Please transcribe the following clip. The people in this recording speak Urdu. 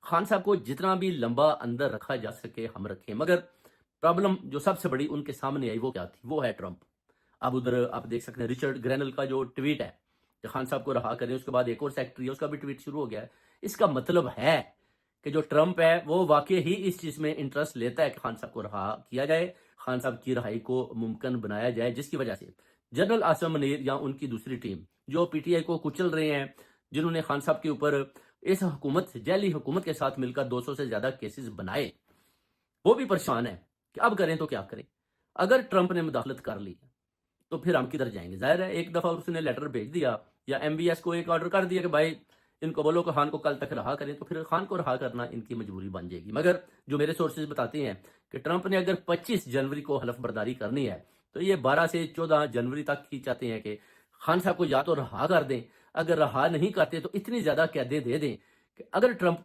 خان صاحب کو جتنا بھی لمبا اندر رکھا جا سکے ہم رکھیں، مگر پرابلم جو سب سے بڑی ان کے سامنے آئی وہ کیا تھی؟ وہ ہے ٹرمپ۔ اب ادھر آپ دیکھ سکتے ہیں رچرڈ گرینل کا جو ٹویٹ ہے کہ خان صاحب کو رہا کریں، اس کے بعد ایک اور سیکٹری ہے اس کا بھی ٹویٹ شروع ہو گیا ہے۔ اس کا مطلب ہے کہ جو ٹرمپ ہے وہ واقعی ہی اس چیز میں انٹرسٹ لیتا ہے کہ خان صاحب کو رہا کیا جائے، خان صاحب کی رہائی کو ممکن بنایا جائے، جس کی وجہ سے جنرل عاصم منیر یا ان کی دوسری ٹیم جو پی ٹی آئی کو کچل رہے ہیں، جنہوں نے خان صاحب کے اوپر اس حکومت جیلی حکومت کے ساتھ مل کر 200 سے زیادہ کیسز بنائے، وہ بھی پریشان ہے کہ اب کریں تو کیا کریں۔ اگر ٹرمپ نے مداخلت کر لی تو پھر ہم کدھر جائیں گے؟ ظاہر ہے ایک دفعہ اس نے لیٹر بھیج دیا یا ایم بی ایس کو ایک آرڈر کر دیا کہ بھائی ان کو بولو کہ خان کو کل تک رہا کریں، تو پھر خان کو رہا کرنا ان کی مجبوری بن جائے گی۔ مگر جو میرے سورسز بتاتے ہیں کہ ٹرمپ نے اگر 25 جنوری کو حلف برداری کرنی ہے تو یہ 12 سے 14 جنوری تک ہی چاہتے ہیں کہ خان صاحب کو یا تو رہا کر دیں، اگر رہا نہیں کرتے تو اتنی زیادہ قیدیں دے دیں کہ اگر ٹرمپ